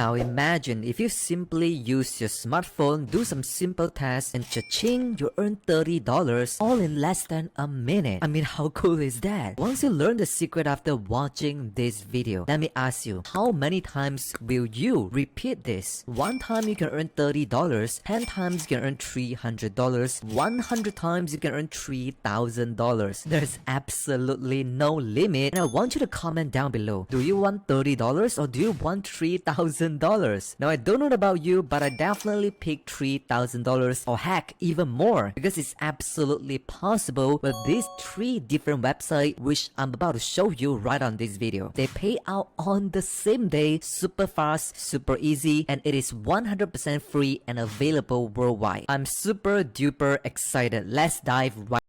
Now imagine if you simply use your smartphone, do some simple tasks, and cha-ching, you earn $30 all in less than a minute. I mean, how cool is that? Once you learn the secret after watching this video, let me ask you, how many times will you repeat this? One time you can earn $30, 10 times you can earn $300, 100 times you can earn $3,000. There's absolutely no limit, and I want you to comment down below. Do you want $30 or do you want $3,000? Now I don't know about you, but I definitely pick $3,000 or heck even more, because it's absolutely possible with these 3 different websites which I'm about to show you right on this video. They pay out on the same day, super fast, super easy, and it is 100% free and available worldwide. I'm super duper excited. Let's dive right.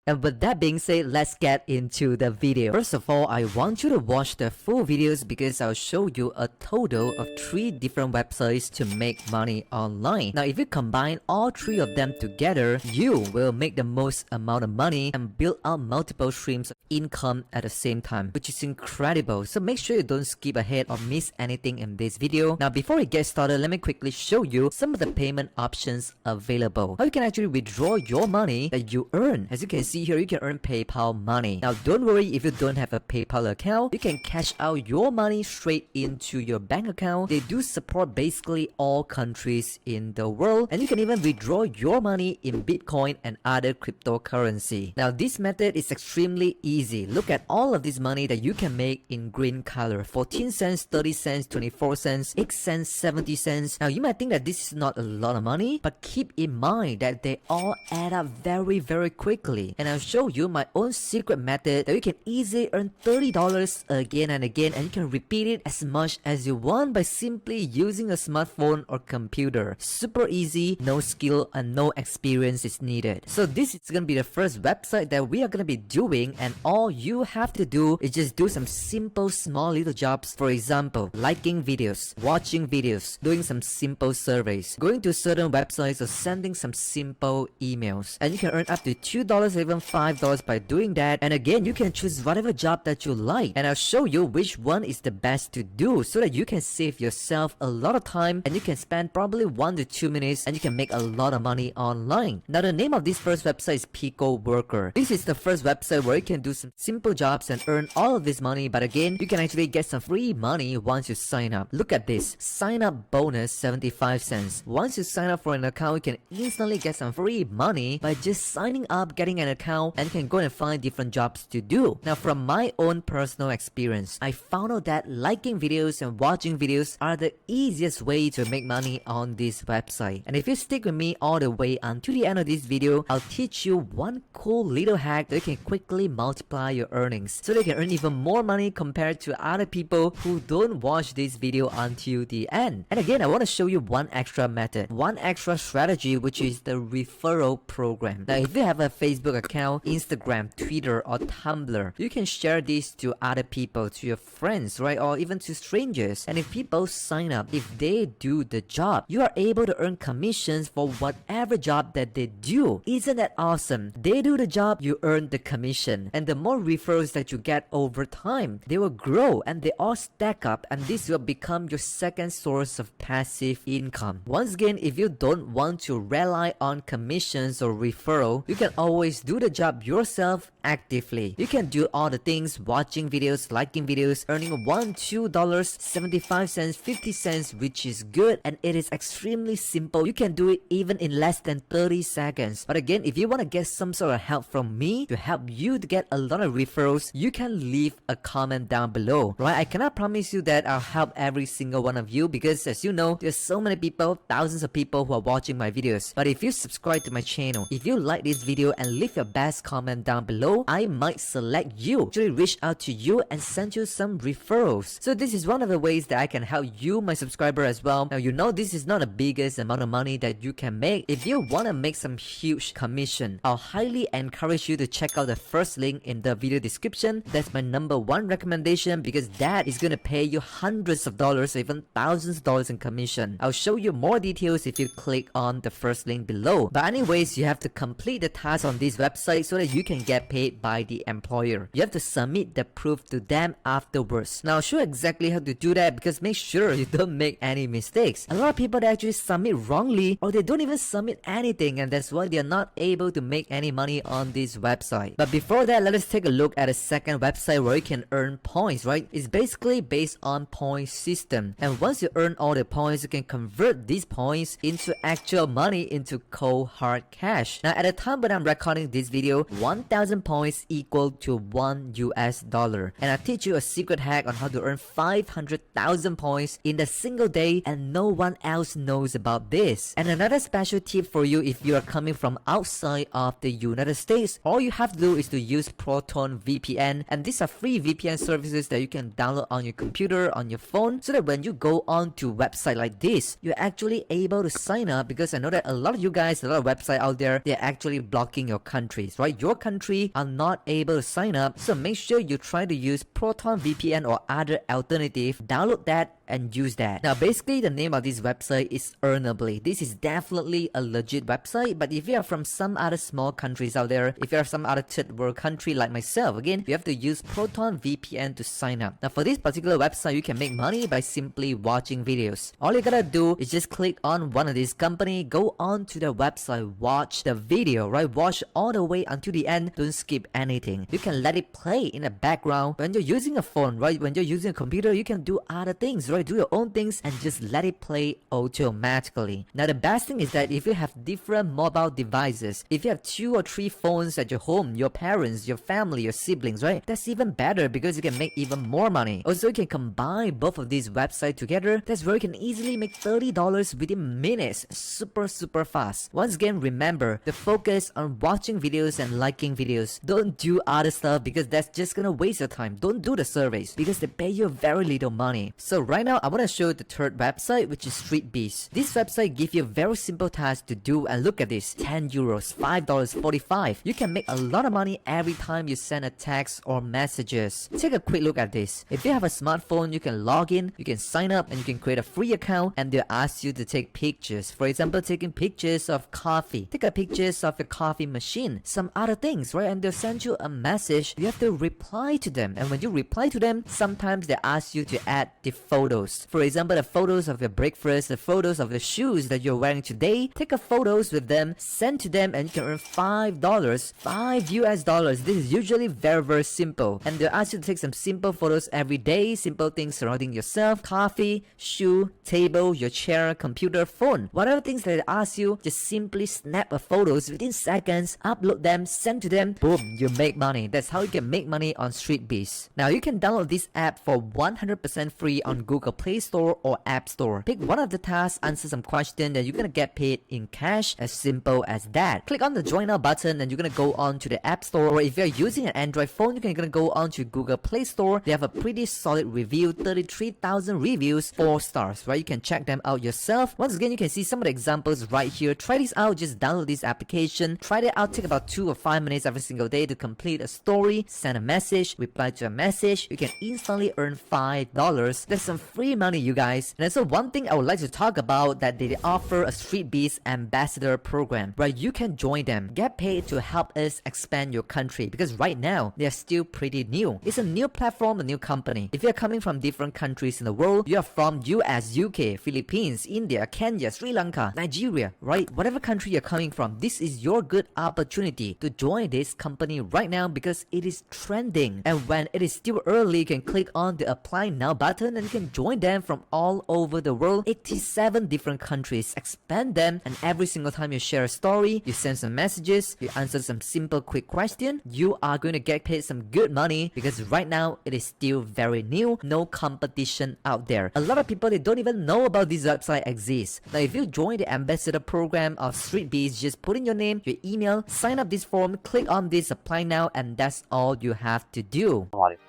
And with that being said, let's get into the video. First of all, I want you to watch the full videos because I'll show you a total of 3 different websites to make money online. Now, if you combine all 3 of them together, you will make the most amount of money and build out multiple streams of income at the same time, which is incredible. So make sure you don't skip ahead or miss anything in this video. Now, before we get started, let me quickly show you some of the payment options available. How you can actually withdraw your money that you earn. As you can see here, you can earn PayPal money. Now don't worry if you don't have a PayPal account, you can cash out your money straight into your bank account. They do support basically all countries in the world, and you can even withdraw your money in Bitcoin and other cryptocurrency. Now this method is extremely easy. Look at all of this money that you can make in green color: 14 cents, 30 cents, 24 cents, 8 cents, 70 cents. Now you might think that this is not a lot of money, but keep in mind that they all add up very quickly. And I'll show you my own secret method that you can easily earn $30 again and again, and you can repeat it as much as you want by simply using a smartphone or computer. Super easy, no skill and no experience is needed. So this is gonna be the first website that we are gonna be doing, and all you have to do is just do some simple small little jobs. For example, liking videos, watching videos, doing some simple surveys, going to certain websites, or sending some simple emails, and you can earn up to $2 or even $5 by doing that. And again, you can choose whatever job that you like, and I'll show you which one is the best to do so that you can save yourself a lot of time, and you can spend probably 1 to 2 minutes and you can make a lot of money online. Now the name of this first website is Pico Worker. This is the first website where you can do some simple jobs and earn all of this money, but again, you can actually get some free money once you sign up. Look at this, sign up bonus 75 cents. Once you sign up for an account, you can instantly get some free money by just signing up, getting an account, and can go and find different jobs to do. Now from my own personal experience, I found out that liking videos and watching videos are the easiest way to make money on this website. And if you stick with me all the way until the end of this video, I'll teach you one cool little hack that you can quickly multiply your earnings so they can earn even more money compared to other people who don't watch this video until the end. And again, I want to show you one extra method, one extra strategy, which is the referral program. Now if you have a Facebook account, Instagram, Twitter, or Tumblr, you can share this to other people, to your friends, right? Or even to strangers. And if people sign up, if they do the job, you are able to earn commissions for whatever job that they do. Isn't that awesome? They do the job, you earn the commission. And the more referrals that you get over time, they will grow and they all stack up, and this will become your second source of passive income. Once again, if you don't want to rely on commissions or referral, you can always do the job yourself actively. You can do all the things, watching videos, liking videos, earning $1, $2, 75 cents, 50 cents, which is good, and it is extremely simple. You can do it even in less than 30 seconds. But again, if you want to get some sort of help from me to help you to get a lot of referrals, you can leave a comment down below, right? I cannot promise you that I'll help every single one of you because, as you know, there's so many people, thousands of people who are watching my videos. But if you subscribe to my channel, if you like this video and leave your best comment down below, I might select you, actually reach out to you and send you some referrals. So this is one of the ways that I can help you, my subscriber, as well. Now, you know this is not the biggest amount of money that you can make. If you want to make some huge commission, I'll highly encourage you to check out the first link in the video description. That's my #1 recommendation, because that is gonna pay you hundreds of dollars, even thousands of dollars in commission. I'll show you more details if you click on the first link below. But anyways, you have to complete the task on this website so that you can get paid by the employer. You have to submit the proof to them afterwards. Now, I'll show exactly how to do that, because make sure you don't make any mistakes. A lot of people that actually submit wrongly, or they don't even submit anything, and that's why they are not able to make any money on this website. But before that, let us take a look at a second website where you can earn points, right? It's basically based on point system, and once you earn all the points, you can convert these points into actual money, into cold hard cash. Now, at the time when I'm recording this video, 1,000 points equal to $1, and I teach you a secret hack on how to earn 500,000 points in a single day, and no one else knows about this. And another special tip for you, if you are coming from outside of the United States, all you have to do is to use Proton VPN, and these are free VPN services that you can download on your computer, on your phone, so that when you go on to website like this, you're actually able to sign up, because I know that a lot of you guys, a lot of websites out there, they're actually blocking your countries, right? Your country are not able to sign up, so make sure you try to use Proton VPN or other alternative. Download that and use that. Now, basically the name of this website is Earnably. This is definitely a legit website, but if you are from some other small countries out there, if you are some other third world country like myself, again, you have to use Proton VPN to sign up. Now, for this particular website, you can make money by simply watching videos. All you gotta do is just click on one of these company, go on to the website, watch the video, right? Watch all the way until the end. Don't skip anything. You can let it play in the background. When you're using a phone, right? When you're using a computer, you can do other things, right? Do your own things and just let it play automatically. Now, the best thing is that if you have different mobile devices, if you have 2 or 3 phones at your home, your parents, your family, your siblings, right? That's even better, because you can make even more money. Also, you can combine both of these websites together. That's where you can easily make $30 within minutes. Super fast. Once again, remember to focus on watching videos and liking videos. Don't do other stuff, because that's just gonna waste your time. Don't do the surveys, because they pay you very little money. So right now, I want to show you the third website, which is StreetBees. This website gives you a very simple task to do, and look at this: €10, $5.45. You can make a lot of money every time you send a text or messages. Take a quick look at this. If you have a smartphone, you can log in, you can sign up, and you can create a free account, and they'll ask you to take pictures. For example, taking pictures of coffee. Take a pictures of your coffee machine, some other things, right? And they'll send you a message. You have to reply to them, and when you reply to them, sometimes they ask you to add the photos. For example, the photos of your breakfast, the photos of the shoes that you're wearing today. Take a photos with them, send to them, and you can earn $5, $5. This is usually very simple, and they'll ask you to take some simple photos every day, simple things surrounding yourself: coffee, shoe, table, your chair, computer, phone, whatever things that they ask you. Just simply snap a photos within seconds, upload them, send to them, boom, you make money. That's how you can make money on StreetBees. Now, you can download this app for 100% free on Google Play Store or App Store. Pick one of the tasks, answer some questions, and you're gonna get paid in cash. As simple as that. Click on the join now button, and you're gonna go on to the App Store, or if you're using an Android phone, you're gonna go on to Google Play Store. They have a pretty solid review, 33,000 reviews, 4 stars, right? You can check them out yourself. Once again, you can see some of the examples right here. Try this out. Just download this application, try it out. Take about 2 or 5 minutes every single day to complete a story, send a message, reply to a message. You can instantly earn $5. That's some free money, you guys. And so one thing I would like to talk about, that they offer a StreetBees ambassador program, where you can join them, get paid to help us expand your country, because right now they're still pretty new. It's a new platform, a new company. If you're coming from different countries in the world, you are from US, UK, Philippines, India, Kenya, Sri Lanka, Nigeria, right? Whatever country you're coming from, this is your good opportunity to join this company right now, because it is trending. And when it is still early, you can click on the apply now button, and you can join join them from all over the world, 87 different countries. Expand them, and every single time you share a story, you send some messages, you answer some simple quick question, you are going to get paid some good money, because right now it is still very new, no competition out there. A lot of people, they don't even know about this website exists. Now if you join the ambassador program of StreetBees, just put in your name, your email, sign up this form, click on this apply now, and that's all you have to do. السلام عليكم.